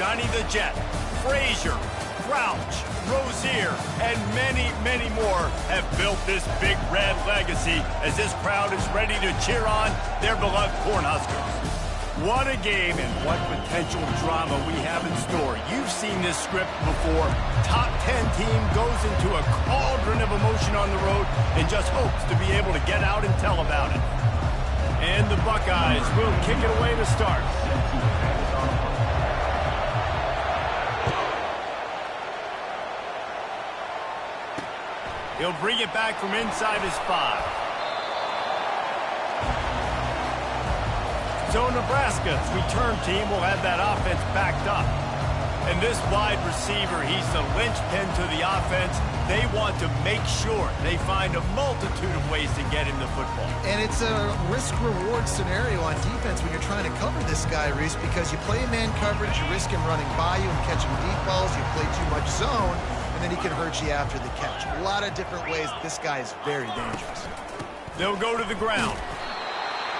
Johnny the Jet, Frazier, Crouch, Rozier, and many, many more have built this Big Red legacy as this crowd is ready to cheer on their beloved Cornhuskers. What a game and what potential drama we have in store. You've seen this script before. Top 10 team goes into a cauldron of emotion on the road and just hopes to be able to get out and tell about it. And the Buckeyes will kick it away to start. He'll bring it back from inside his 5. So Nebraska's return team will have that offense backed up. And this wide receiver, he's the linchpin to the offense. They want to make sure they find a multitude of ways to get him the football. And it's a risk-reward scenario on defense when you're trying to cover this guy, Reese, because you play man coverage, you risk him running by you and catching deep balls, you play too much zone, and then he can hurt you after the catch. A lot of different ways. This guy is very dangerous. They'll go to the ground.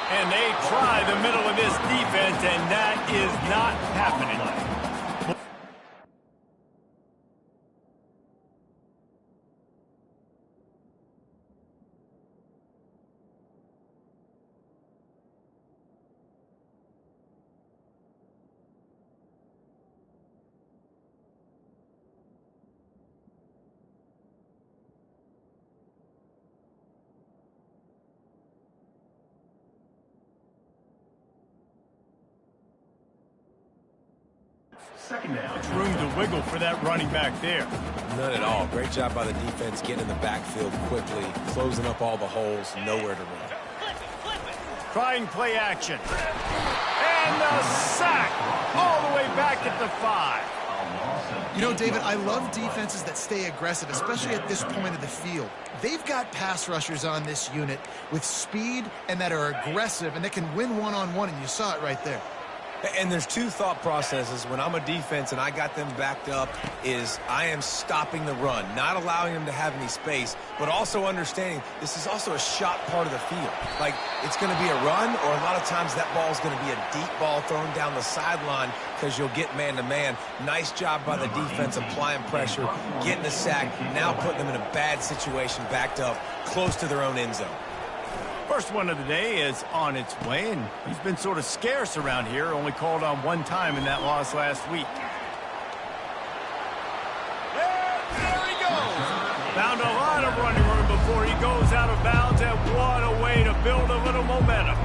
And they try the middle of this defense, and that is not happening. Second down. It's room to wiggle for that running back there. None at all. Great job by the defense getting in the backfield quickly, closing up all the holes, nowhere to run. Trying play action. And a sack all the way back at the 5. You know, David, I love defenses that stay aggressive, especially at this point of the field. They've got pass rushers on this unit with speed and that are aggressive and that can win one-on-one, and you saw it right there. And there's two thought processes when I'm a defense and I got them backed up is I am stopping the run, not allowing them to have any space, but also understanding this is also a shot part of the field. Like, it's going to be a run, or a lot of times that ball is going to be a deep ball thrown down the sideline because you'll get man-to-man. Nice job by the defense applying pressure, getting the sack, now putting them in a bad situation backed up close to their own end zone. First one of the day is on its way, and he's been sort of scarce around here, only called on one time in that loss last week. There he goes! Found a lot of running room before he goes out of bounds, and what a way to build a little momentum.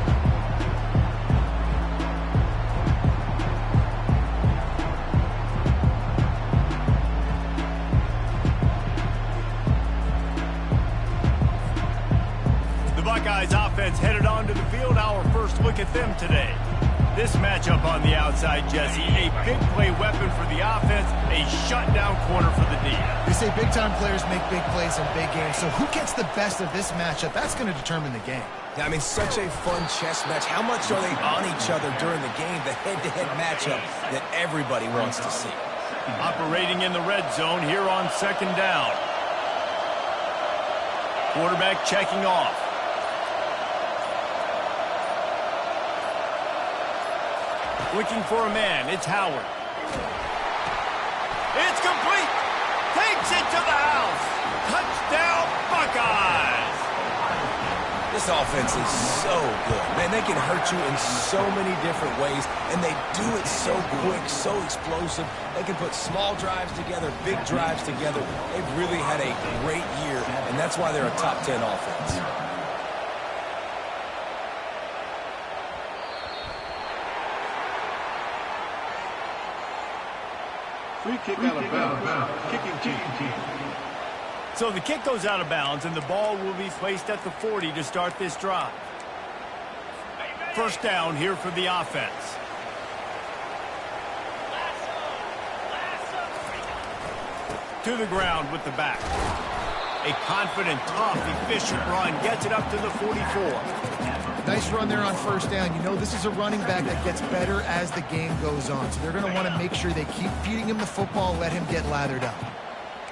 Buckeyes offense headed onto the field. Our first look at them today. This matchup on the outside, Jesse, a big play weapon for the offense, a shutdown corner for the D. They say big-time players make big plays in big games, so who gets the best of this matchup? That's going to determine the game. Yeah, I mean, such a fun chess match. How much are they on each other during the game, the head-to-head matchup that everybody wants to see? Operating in the red zone here on second down. Quarterback checking off. Looking for a man. It's Howard. It's complete. Takes it to the house. Touchdown, Buckeyes. This offense is so good. Man, they can hurt you in so many different ways, and they do it so quick, so explosive. They can put small drives together, big drives together. They've really had a great year, and that's why they're a top 10 offense. Free kick out of bounds. Kicking team. So the kick goes out of bounds, and the ball will be placed at the 40 to start this drive. First down here for the offense. To the ground with the back. A confident, tough, efficient run gets it up to the 44. Nice run there on first down. You know this is a running back that gets better as the game goes on. So they're going to want to make sure they keep feeding him the football, let him get lathered up.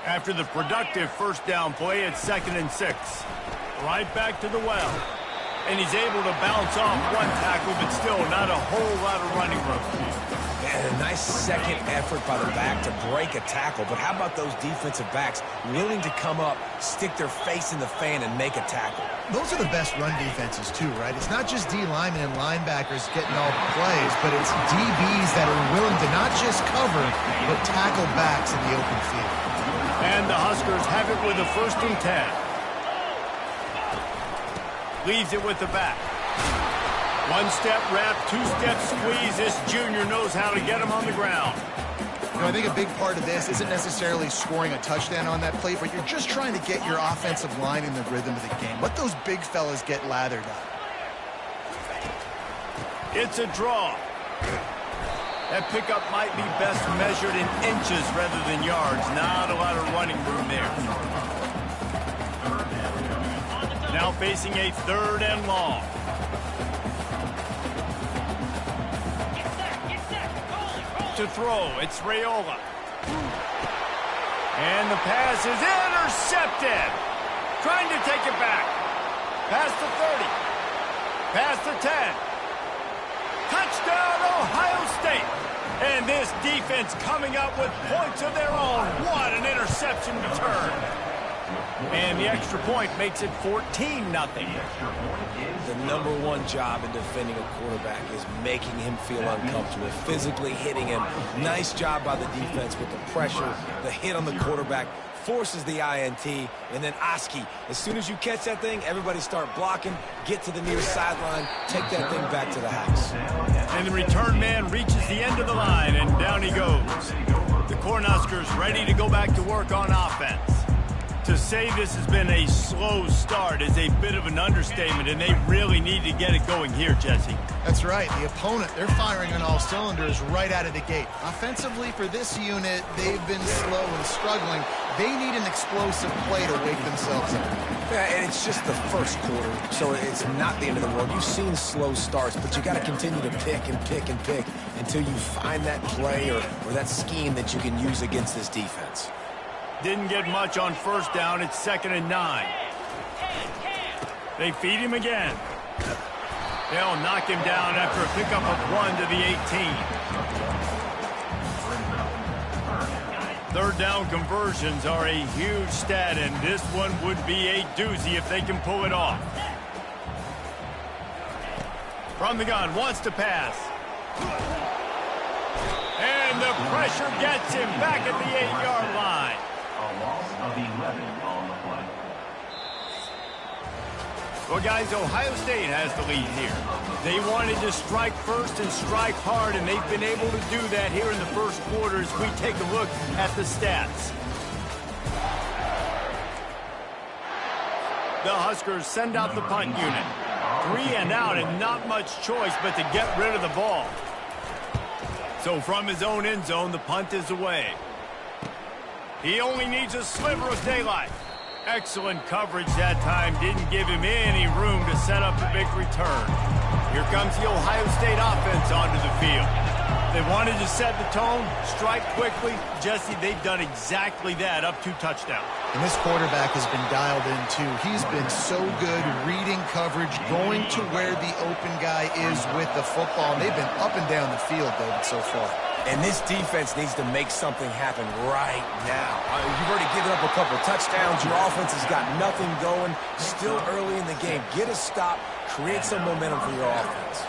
After the productive first down play, it's 2nd and 6. Right back to the well. And he's able to bounce off one tackle, but still not a whole lot of running room. And a nice second effort by the back to break a tackle. But how about those defensive backs willing to come up, stick their face in the fan, and make a tackle? Those are the best run defenses, too, right? It's not just D linemen and linebackers getting all the plays, but it's DBs that are willing to not just cover, but tackle backs in the open field. And the Huskers have it with a 1st and 10. Leaves it with the back. 1-step wrap, 2-step squeeze. This junior knows how to get him on the ground. You know, I think a big part of this isn't necessarily scoring a touchdown on that play, but you're just trying to get your offensive line in the rhythm of the game. Let those big fellas get lathered up. It's a draw. That pickup might be best measured in inches rather than yards. Not a lot of running room there. Now facing a 3rd and long. To throw, it's Raiola. And the pass is intercepted. Trying to take it back. Past the 30. Past the 10. Touchdown, Ohio State. And this defense coming up with points of their own. What an interception return. And the extra point makes it 14-0. The #1 job in defending a quarterback is making him feel uncomfortable, physically hitting him. Nice job by the defense with the pressure. The hit on the quarterback forces the INT. And then Oski, as soon as you catch that thing, everybody start blocking, get to the near sideline, take that thing back to the house. And the return man reaches the end of the line, and down he goes. The Cornhuskers ready to go back to work on offense. To say this has been a slow start is a bit of an understatement, and they really need to get it going here, Jesse. That's right. The opponent, they're firing on all cylinders right out of the gate. Offensively, for this unit, they've been slow and struggling. They need an explosive play to wake themselves up. Yeah, and it's just the first quarter, so it's not the end of the world. You've seen slow starts, but you got to continue to pick and pick and pick until you find that play or that scheme that you can use against this defense. Didn't get much on 1st down. It's 2nd and 9. They feed him again. They'll knock him down after a pickup of 1 to the 18. 3rd down conversions are a huge stat, and this one would be a doozy if they can pull it off. From the gun, wants to pass. And the pressure gets him back at the 8-yard line. A loss of 11 on the play. Well, guys, Ohio State has the lead here. They wanted to strike first and strike hard, and they've been able to do that here in the first quarter as we take a look at the stats. The Huskers send out the punt unit. 3 and out, and not much choice but to get rid of the ball. So from his own end zone, the punt is away. He only needs a sliver of daylight. Excellent coverage that time. Didn't give him any room to set up the big return. Here comes the Ohio State offense onto the field. They wanted to set the tone, strike quickly. Jesse, they've done exactly that, up 2 touchdowns. And this quarterback has been dialed in, too. He's been so good reading coverage, going to where the open guy is with the football. And they've been up and down the field, David, so far. And this defense needs to make something happen right now. You've already given up a couple touchdowns. Your offense has got nothing going. Still early in the game. Get a stop. Create some momentum for your offense.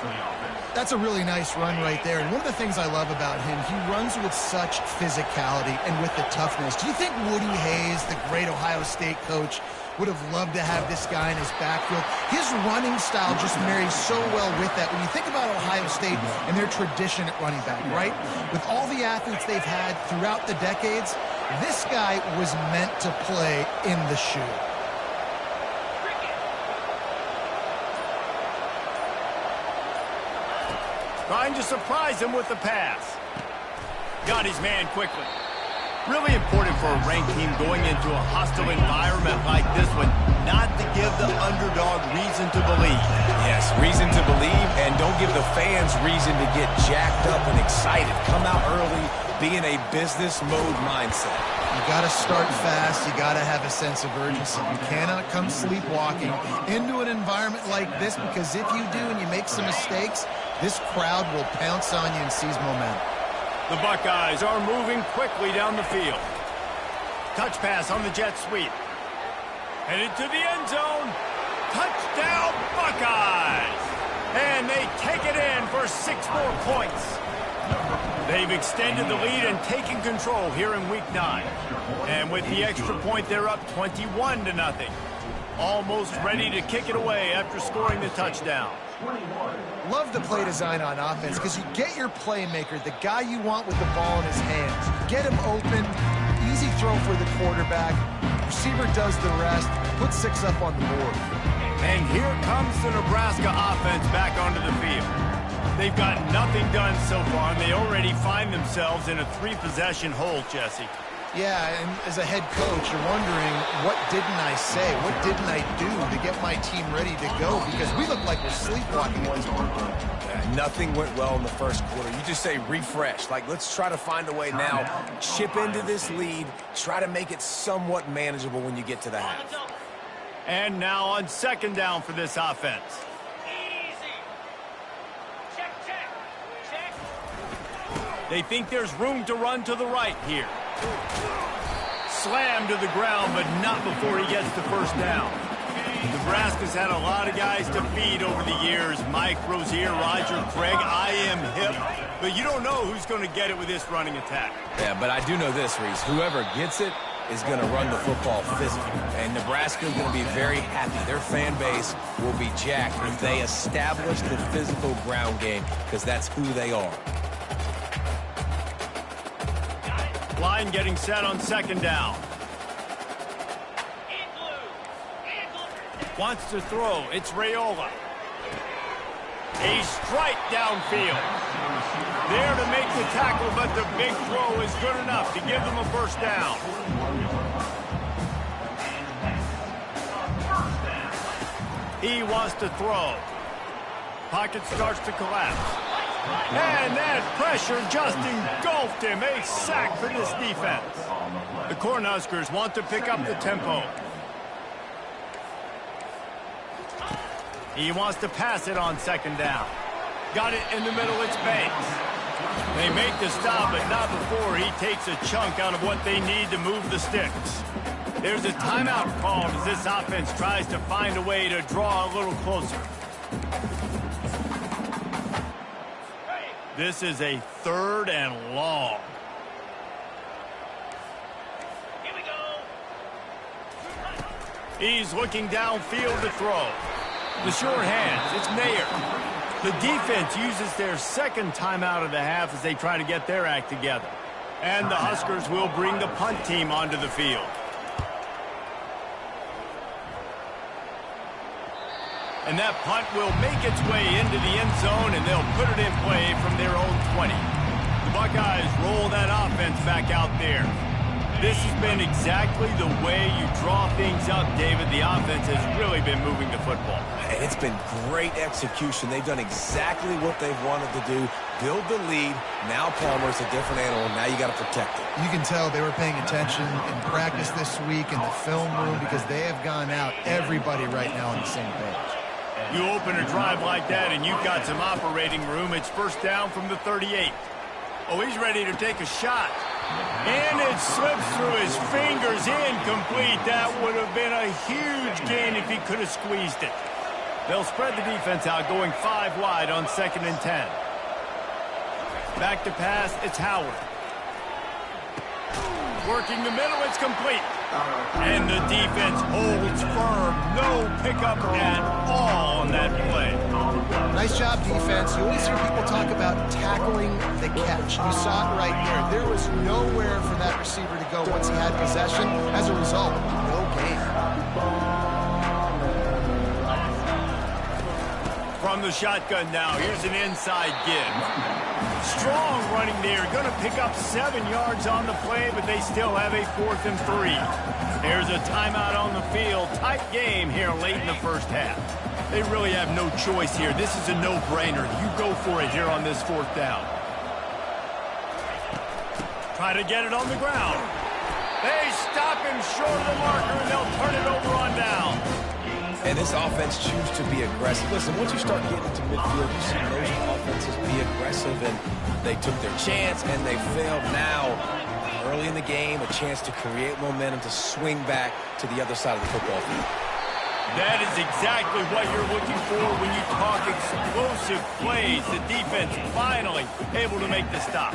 That's a really nice run right there. And one of the things I love about him, he runs with such physicality and with the toughness. Do you think Woody Hayes, the great Ohio State coach, would have loved to have this guy in his backfield? His running style just marries so well with that. When you think about Ohio State and their tradition at running back, right? With all the athletes they've had throughout the decades, this guy was meant to play in the shoe. Trying to surprise him with the pass. Got his man quickly. Really important for a ranked team going into a hostile environment like this one, not to give the underdog reason to believe. Yes, reason to believe, and don't give the fans reason to get jacked up and excited. Come out early, be in a business mode mindset. You got to start fast. You got to have a sense of urgency. You cannot come sleepwalking into an environment like this, because if you do and you make some mistakes, this crowd will pounce on you and seize momentum. The Buckeyes are moving quickly down the field. Touch pass on the jet sweep. Headed to the end zone. Touchdown, Buckeyes! And they take it in for 6 more points. They've extended the lead and taken control here in Week 9. And with the extra point, they're up 21-0. Almost ready to kick it away after scoring the touchdown. Love the play design on offense because you get your playmaker, the guy you want with the ball in his hands. Get him open, easy throw for the quarterback. Receiver does the rest, put 6 up on the board. And here comes the Nebraska offense back onto the field. They've got nothing done so far, and they already find themselves in a 3-possession hole, Jesse. Yeah, and as a head coach, you're wondering, what didn't I say? What didn't I do to get my team ready to go? Because we look like we're sleepwalking at this point. Nothing went well in the first quarter. You just say refresh. Like, let's try to find a way now. Chip into this lead. Try to make it somewhat manageable when you get to the half. And now on 2nd down for this offense. They think there's room to run to the right here. Slammed to the ground, but not before he gets the first down. Nebraska's had a lot of guys to feed over the years. Mike Rozier, Roger Craig, I am hip. But you don't know who's going to get it with this running attack. Yeah, but I do know this, Reese. Whoever gets it is going to run the football physical. And Nebraska is going to be very happy. Their fan base will be jacked if they establish the physical ground game, because that's who they are. Line getting set on 2nd down. Wants to throw. It's Raiola. A strike downfield. There to make the tackle, but the big throw is good enough to give them a first down. He wants to throw. Pocket starts to collapse. And that pressure just engulfed him. A sack for this defense. The Cornhuskers want to pick up the tempo. He wants to pass it on 2nd down. Got it in the middle, it's Banks. They make the stop, but not before he takes a chunk out of what they need to move the sticks. There's a timeout called as this offense tries to find a way to draw a little closer. This is a 3rd and long. Here we go. He's looking downfield to throw. The short hands, it's Mayer. The defense uses their 2nd timeout of the half as they try to get their act together. And the Huskers will bring the punt team onto the field. And that punt will make its way into the end zone, and they'll put it in play from their own 20. The Buckeyes roll that offense back out there. This has been exactly the way you draw things up, David. The offense has really been moving the football. It's been great execution. They've done exactly what they've wanted to do. Build the lead. Now Palmer's a different animal. Now you got to protect it. You can tell they were paying attention in practice this week in the film room because they have gone out, everybody right now on the same page. You open a drive like that and you've got some operating room. It's 1st down from the 38. Oh, he's ready to take a shot. And it slips through his fingers, incomplete. That would have been a huge gain if he could have squeezed it. They'll spread the defense out, going 5 wide on 2nd and 10. Back to pass, it's Howard. Working the middle, it's complete. And the defense holds firm. No pickup at all on that play. Nice job, defense. You always hear people talk about tackling the catch. You saw it right there. There was nowhere for that receiver to go once he had possession. As a result, no gain. From the shotgun now, here's an inside give. Strong running there. Going to pick up 7 yards on the play, but they still have a 4th and 3. There's a timeout on the field. Tight game here late in the first half. They really have no choice here. This is a no-brainer. You go for it here on this 4th down. Try to get it on the ground. They stop him short of the marker, and they'll turn it over on down. And this offense choose to be aggressive. Listen, once you start getting to midfield, you see most offenses be aggressive, and they took their chance, and they failed. Now, early in the game, a chance to create momentum, to swing back to the other side of the football field. That is exactly what you're looking for when you talk explosive plays. The defense finally able to make the stop.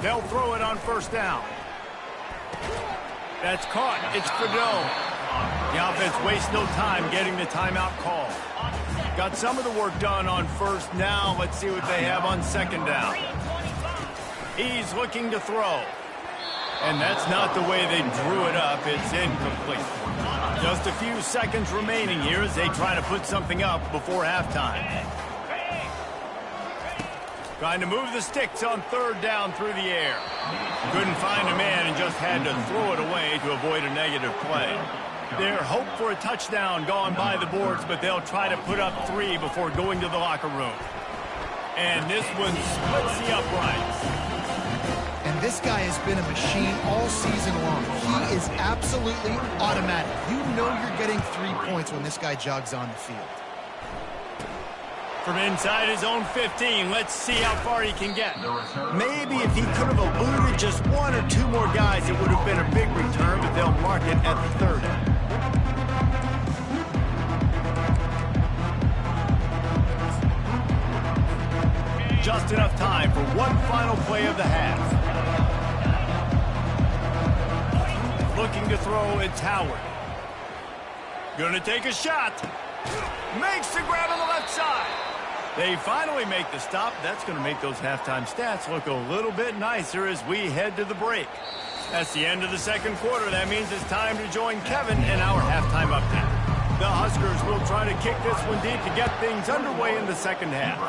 They'll throw it on first down. That's caught. It's Godot. The offense wastes no time getting the timeout call. Got some of the work done on first. Now let's see what they have on second down. He's looking to throw. And that's not the way they drew it up. It's incomplete. Just a few seconds remaining here as they try to put something up before halftime. Trying to move the sticks on third down through the air. Couldn't find a man and just had to throw it away to avoid a negative play. Their hope for a touchdown gone by the boards, but they'll try to put up 3 before going to the locker room. And this one splits the uprights. And this guy has been a machine all season long. He is absolutely automatic. You know you're getting 3 points when this guy jogs on the field. From inside his own 15, let's see how far he can get. Maybe if he could have eluded just 1 or 2 more guys, it would have been a big return, but they'll mark it at the 30. Just enough time for one final play of the half. Looking to throw, it's Howard. Gonna take a shot. Makes the grab on the left side. They finally make the stop. That's going to make those halftime stats look a little bit nicer as we head to the break. That's the end of the second quarter. That means it's time to join Kevin in our halftime update. The Huskers will try to kick this one deep to get things underway in the second half.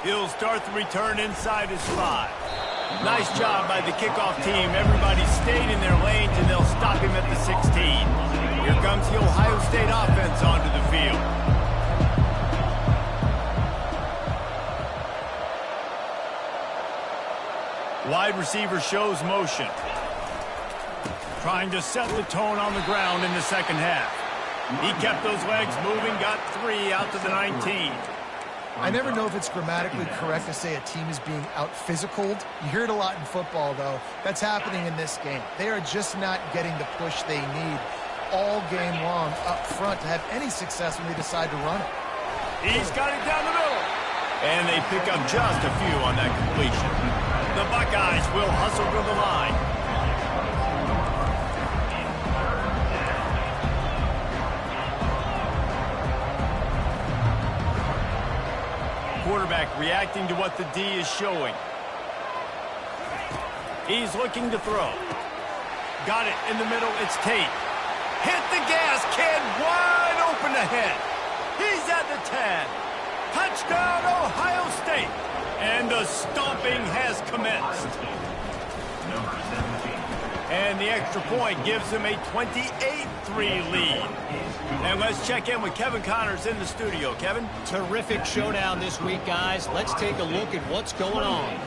He'll start the return inside his 5. Nice job by the kickoff team. Everybody stayed in their lanes, and they'll stop him at the 16. Here comes the Ohio State offense onto the field. Wide receiver shows motion. Trying to set the tone on the ground in the second half. He kept those legs moving, got 3 out to the 19. I never know if it's grammatically correct to say a team is being out-physicaled. You hear it a lot in football, though. That's happening in this game. They are just not getting the push they need all game long up front to have any success when they decide to run it. He's got it down the middle. And they pick up just a few on that completion. The Buckeyes will hustle to the line. Quarterback reacting to what the D is showing. He's looking to throw. Got it in the middle. It's Tate. Hit the gas, kid. Wide open ahead. He's at the 10. Touchdown, Ohio State. And the stomping has commenced. And the extra point gives them a 28-3 lead. And let's check in with Kevin Connors in the studio. Kevin? Terrific showdown this week, guys. Let's take a look at what's going on.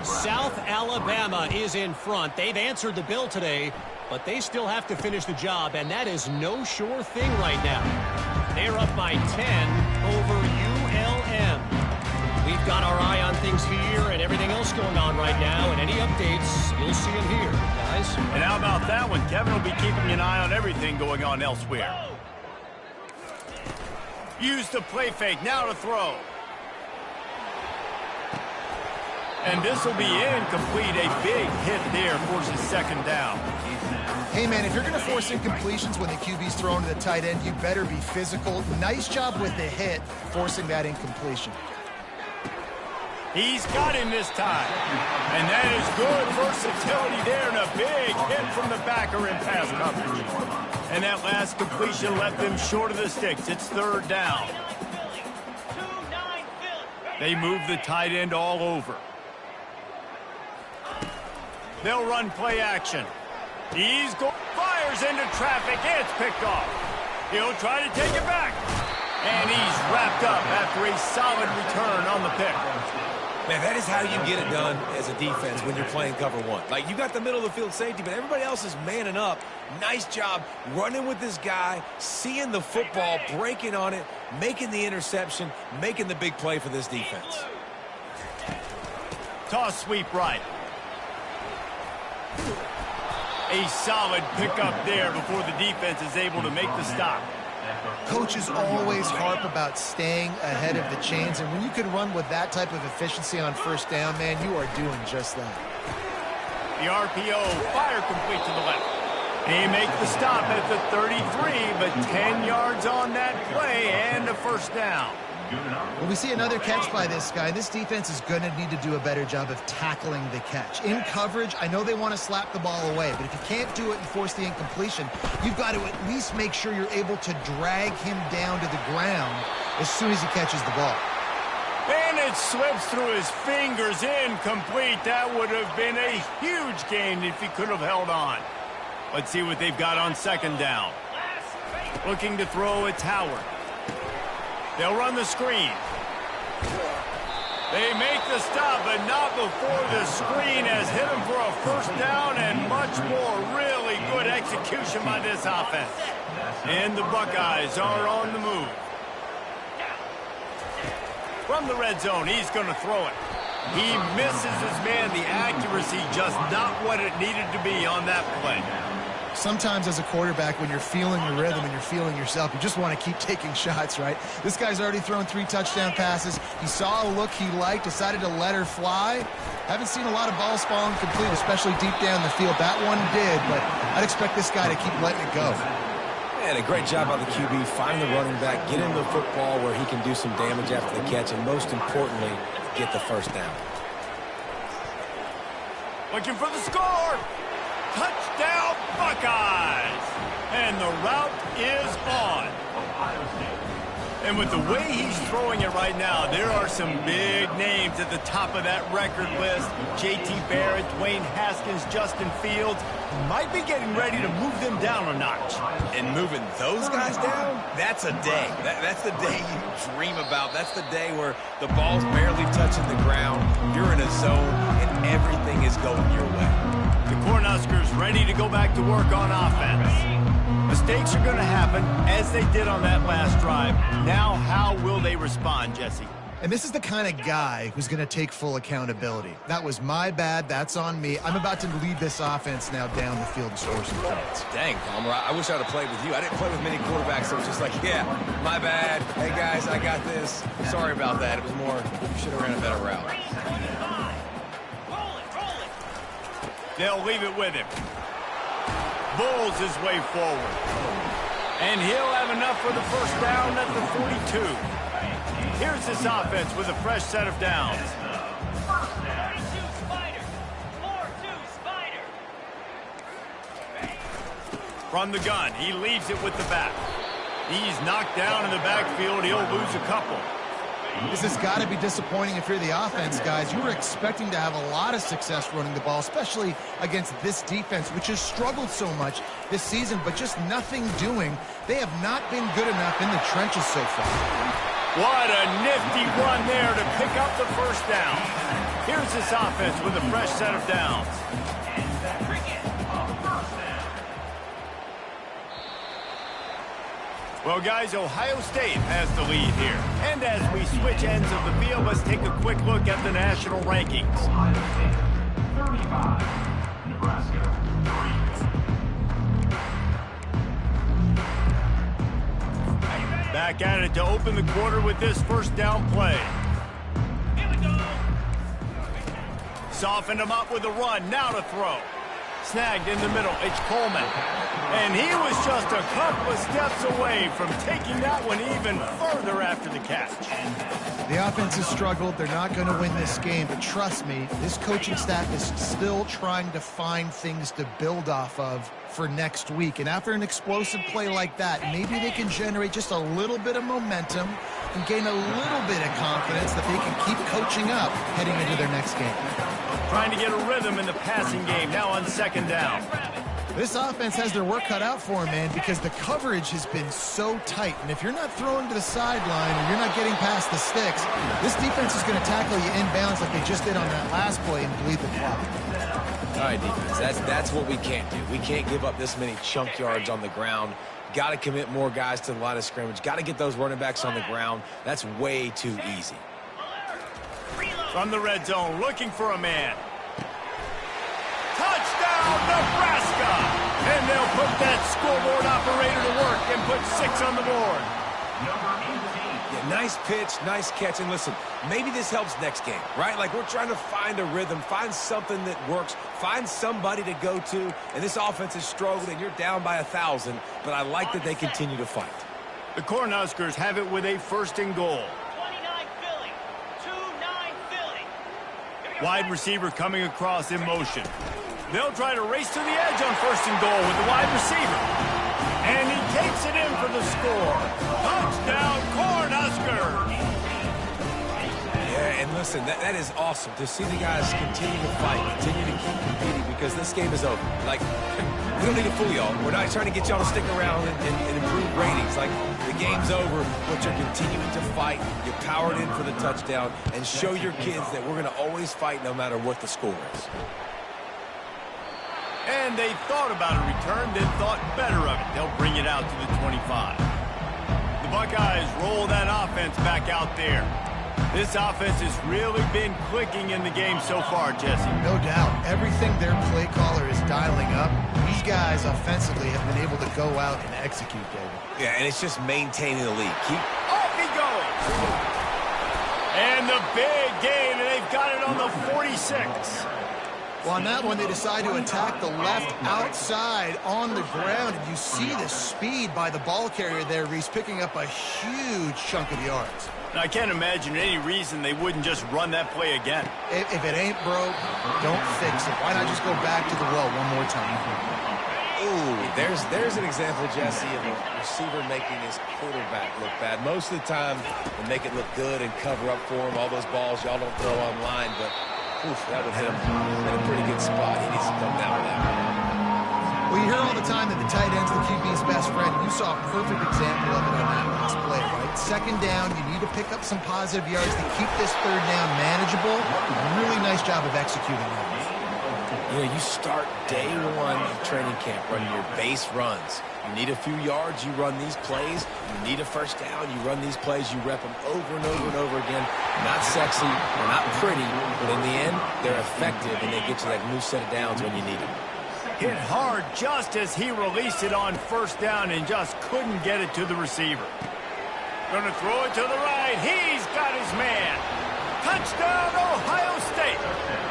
South Alabama is in front. They've answered the bell today, but they still have to finish the job, and that is no sure thing right now. They're up by 10 over ULM. We've got our eye on things here and everything else going on right now, and any updates, you'll see them here, guys. And how about that one? Kevin will be keeping an eye on everything going on elsewhere. Use the play fake, now to throw. And this will be incomplete. A big hit there forces second down. Hey, man, if you're going to force incompletions when the QB's thrown to the tight end, you better be physical. Nice job with the hit, forcing that incompletion. He's got him this time. And that is good versatility there, and a big hit from the backer in pass coverage. And that last completion left them short of the sticks. It's third down. They move the tight end all over. They'll run play action. Fires into traffic. It's picked off. He'll try to take it back. And he's wrapped up after a solid return on the pick. Man, that is how you get it done as a defense when you're playing cover one. Like, you got the middle of the field safety, but everybody else is manning up. Nice job running with this guy, seeing the football, breaking on it, making the interception, making the big play for this defense. Toss sweep right. A solid pickup there before the defense is able to make the stop. Coaches always harp about staying ahead of the chains, and when you can run with that type of efficiency on first down, man, you are doing just that. The RPO, fire complete to the left. They make the stop at the 33, but 10 yards on that play and a first down. Well, we see another catch by this guy. This defense is going to need to do a better job of tackling the catch. In coverage, I know they want to slap the ball away, but if you can't do it and force the incompletion, you've got to at least make sure you're able to drag him down to the ground as soon as he catches the ball. And it slips through his fingers, incomplete. That would have been a huge gain if he could have held on. Let's see what they've got on second down. Looking to throw, it's Howard. They'll run the screen. They make the stop, but not before the screen has hit him for a first down and much more. Really good execution by this offense. And the Buckeyes are on the move. From the red zone, he's going to throw it. He misses his man. The accuracy just not what it needed to be on that play. Sometimes as a quarterback, when you're feeling the rhythm and you're feeling yourself, you just want to keep taking shots, right? This guy's already thrown 3 touchdown passes. He saw a look he liked, decided to let her fly. Haven't seen a lot of balls falling complete, especially deep down the field. That one did, but I'd expect this guy to keep letting it go. Man, a great job by the QB, find the running back, get him the football where he can do some damage after the catch, and most importantly, get the first down. Looking for the score. Touchdown, Buckeyes! And the route is on. And with the way he's throwing it right now, there are some big names at the top of that record list. J.T. Barrett, Dwayne Haskins, Justin Fields. Might be getting ready to move them down a notch. And moving those guys down, that's a day. That's the day you dream about. That's the day where the ball's barely touching the ground, you're in a zone, and everything is going your way. The Cornhuskers ready to go back to work on offense. Mistakes are going to happen, as they did on that last drive. Now, how will they respond, Jesse? And this is the kind of guy who's going to take full accountability. That was my bad. That's on me. I'm about to lead this offense now down the field and score some points. Dang, Palmer, I wish I would have played with you. I didn't play with many quarterbacks, so it was just like, yeah, my bad. Hey, guys, I got this. Sorry about that. It was more, you should have ran a better route. They'll leave it with him. Bulls his way forward. And he'll have enough for the first down at the 42. Here's this offense with a fresh set of downs. From the gun, he leaves it with the back. He's knocked down in the backfield. He'll lose a couple. This has got to be disappointing if you're the offense, guys. You were expecting to have a lot of success running the ball, especially against this defense, which has struggled so much this season, but just nothing doing. They have not been good enough in the trenches so far. What a nifty run there to pick up the first down. Here's this offense with a fresh set of downs. Well, guys, Ohio State has the lead here. And as we switch ends of the field, let's take a quick look at the national rankings. Ohio State, 35. Nebraska, 3. Back at it to open the quarter with this first down play. Here we go. Softened him up with a run. Now to throw. Snagged in the middle. It's Coleman. And he was just a couple of steps away from taking that one even further after the catch. The offense has struggled. They're not going to win this game, but trust me, this coaching staff is still trying to find things to build off of for next week. And after an explosive play like that, maybe they can generate just a little bit of momentum and gain a little bit of confidence that they can keep coaching up heading into their next game. Trying to get a rhythm in the passing game, now on second down. This offense has their work cut out for them, man, because the coverage has been so tight. And if you're not throwing to the sideline or you're not getting past the sticks, this defense is going to tackle you inbounds like they just did on that last play and bleed the clock. All right, defense, that's what we can't do. We can't give up this many chunk yards on the ground. Got to commit more guys to the line of scrimmage. Got to get those running backs on the ground. That's way too easy. From the red zone, looking for a man. Touchdown, Nebraska! And they'll put that scoreboard operator to work and put 6 on the board. Yeah, nice pitch, nice catch. And listen, maybe this helps next game, right? Like, we're trying to find a rhythm, find something that works, find somebody to go to. And this offense has struggled, and you're down by 1,000. But I like that they continue to fight. The Cornhuskers have it with a 1st and goal. Wide receiver coming across in motion. They'll try to race to the edge on 1st and goal with the wide receiver. And he takes it in for the score. Touchdown, Cornhuskers! Yeah, and listen, that is awesome to see the guys continue to fight, continue to keep competing, because this game is over. Like, we don't need to fool y'all. We're not trying to get y'all to stick around and improve ratings. Like, the game's over, but you're continuing to fight. You're powered in for the touchdown, and show your kids that we're going to always fight no matter what the score is. And they thought about a return, then thought better of it. They'll bring it out to the 25. The Buckeyes roll that offense back out there. This offense has really been clicking in the game so far, Jesse. No doubt. Everything their play caller is dialing up, these guys offensively have been able to go out and execute, David. Yeah, and it's just maintaining the lead. Off he goes! And the big gain, and they've got it on the 46. Well, on that one, they decide to attack the left outside on the ground. And you see the speed by the ball carrier there, Reese, picking up a huge chunk of yards. Now, I can't imagine any reason they wouldn't just run that play again. If it ain't broke, don't fix it. Why not just go back to the well one more time? Ooh, there's an example, Jesse, of a receiver making his quarterback look bad. Most of the time, they make it look good and cover up for him. All those balls y'all don't throw online, but oof, that would hit him in a pretty good spot. He needs to come down with that one. Well, you hear all the time that the tight end's the QB's best friend. You saw a perfect example of it on that last play, right? 2nd down, you need to pick up some positive yards to keep this 3rd down manageable. Really nice job of executing that. You know, you start day 1 of training camp running your base runs. You need a few yards, you run these plays. You need a 1st down, you run these plays. You rep them over and over and over again. Not sexy, they're not pretty, but in the end, they're effective, and they get you that new set of downs when you need them. Hit hard just as he released it on 1st down and just couldn't get it to the receiver. Going to throw it to the right. He's got his man. Touchdown, Ohio State.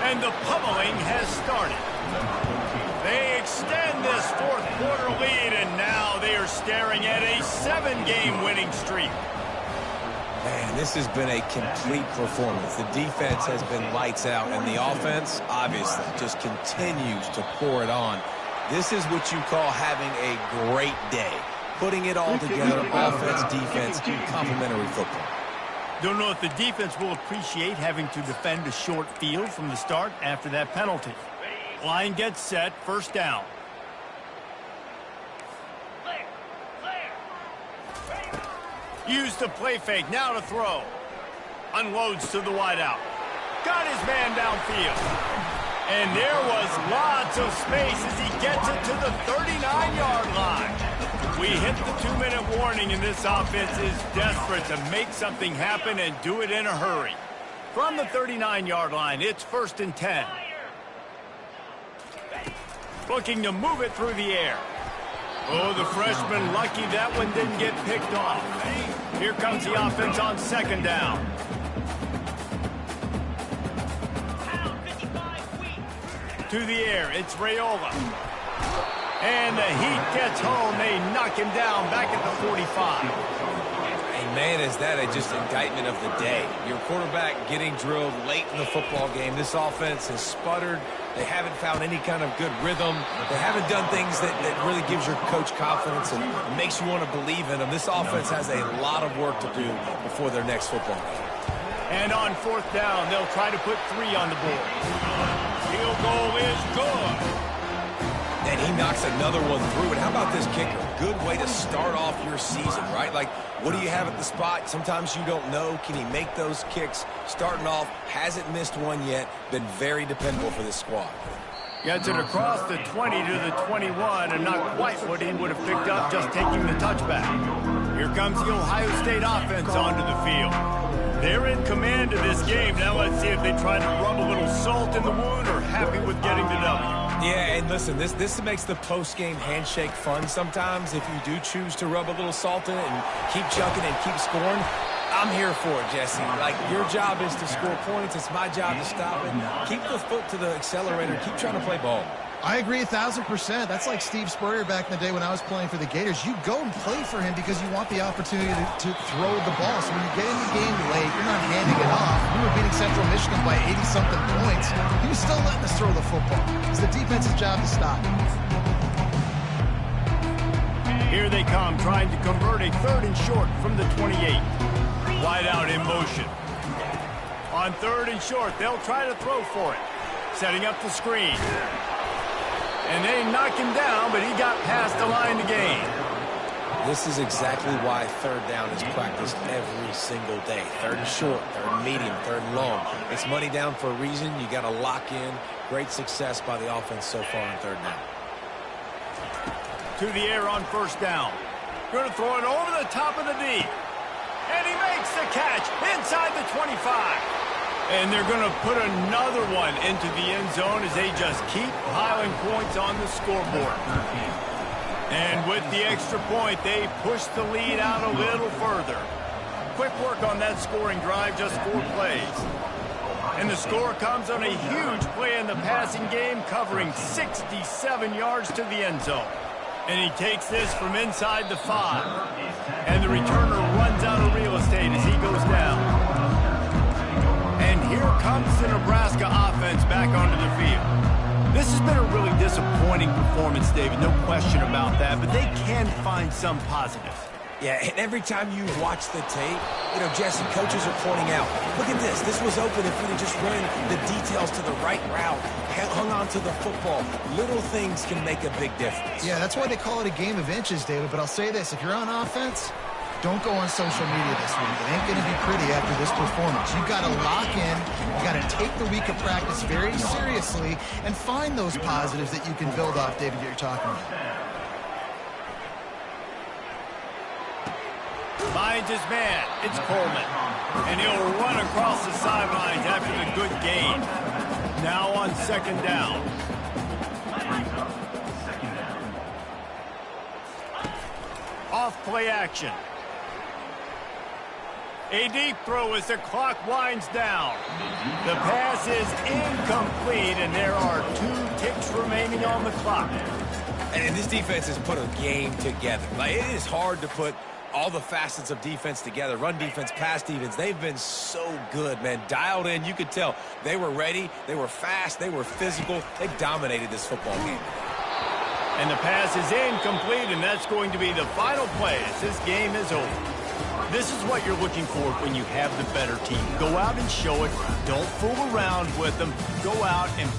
And the pummeling has started. They extend this 4th quarter lead, and now they are staring at a 7-game winning streak. Man, this has been a complete performance. The defense has been lights out, and the offense, obviously, just continues to pour it on. This is what you call having a great day. Putting it all together, offense, defense, complementary football. Don't know if the defense will appreciate having to defend a short field from the start after that penalty. Line gets set, 1st down. Use the play fake, now to throw. Unloads to the wideout. Got his man downfield. And there was lots of space as he gets it to the 39-yard line. We hit the 2-minute warning, and this offense is desperate to make something happen and do it in a hurry. From the 39-yard line, it's 1st and 10. Looking to move it through the air. Oh, the freshman lucky that one didn't get picked off. Here comes the offense on 2nd down. To the air, it's Raiola. And the heat gets home. They knock him down back at the 45. And man, is that just indictment of the day. Your quarterback getting drilled late in the football game. This offense has sputtered. They haven't found any kind of good rhythm. They haven't done things that really gives your coach confidence and makes you want to believe in them. This offense has a lot of work to do before their next football game. And on 4th down, they'll try to put 3 on the board. Field goal is good. And he knocks another one through. And how about this kicker? Good way to start off your season, right? Like, what do you have at the spot? Sometimes you don't know. Can he make those kicks? Starting off, hasn't missed one yet. Been very dependable for this squad. Gets it across the 20 to the 21, and not quite what he would have picked up just taking the touchback. Here comes the Ohio State offense onto the field. They're in command of this game. Now let's see if they try to rub a little salt in the wound or happy with getting the W. Yeah, and listen, this makes the post-game handshake fun sometimes if you do choose to rub a little salt in it and keep chucking and keep scoring. I'm here for it, Jesse. Like, your job is to score points. It's my job to stop it. Keep the foot to the accelerator. Keep trying to play ball. I agree 1,000%. That's like Steve Spurrier back in the day when I was playing for the Gators. You go and play for him because you want the opportunity to throw the ball. So when you get in the game late, you're not handing it off. We were beating Central Michigan by 80-something points. He was still letting us throw the football. It's the defense's job to stop. Here they come, trying to convert a 3rd and short from the 28. Wide out in motion. On 3rd and short, they'll try to throw for it. Setting up the screen. And they knock him down, but he got past the line to gain. This is exactly why 3rd down is practiced every single day. 3rd and short, 3rd and medium, 3rd and long. It's money down for a reason. You got to lock in. Great success by the offense so far on 3rd down. To the air on 1st down. Going to throw it over the top of the D. And he makes the catch inside the 25. And they're going to put another one into the end zone as they just keep piling points on the scoreboard. And with the extra point, they push the lead out a little further. Quick work on that scoring drive, just 4 plays. And the score comes on a huge play in the passing game, covering 67 yards to the end zone. And he takes this from inside the 5. And the returner runs out of real estate as he goes down. And here comes the Nebraska offense back onto the field. This has been a really disappointing performance, David, no question about that, but they can find some positives. Yeah, and every time you watch the tape, Jesse, coaches are pointing out, look at this. This was open if we'd have just ran the details to the right route, hung on to the football. Little things can make a big difference. Yeah, that's why they call it a game of inches, David. But I'll say this, if you're on offense, don't go on social media this week. It ain't going to be pretty after this performance. You've got to lock in. You've got to take the week of practice very seriously and find those positives that you can build off, David, that you're talking about. Finds his man. It's Coleman. And he'll run across the sidelines after the good gain. Now on 2nd down. Off play action. A deep throw as the clock winds down. The pass is incomplete, and there are 2 ticks remaining on the clock. And this defense has put a game together. Like, it is hard to put all the facets of defense together. Run defense, pass defense. They've been so good, man. Dialed in. You could tell they were ready. They were fast. They were physical. They dominated this football game. And the pass is incomplete, and that's going to be the final play as this game is over. This is what you're looking for when you have the better team. Go out and show it. Don't fool around with them. Go out and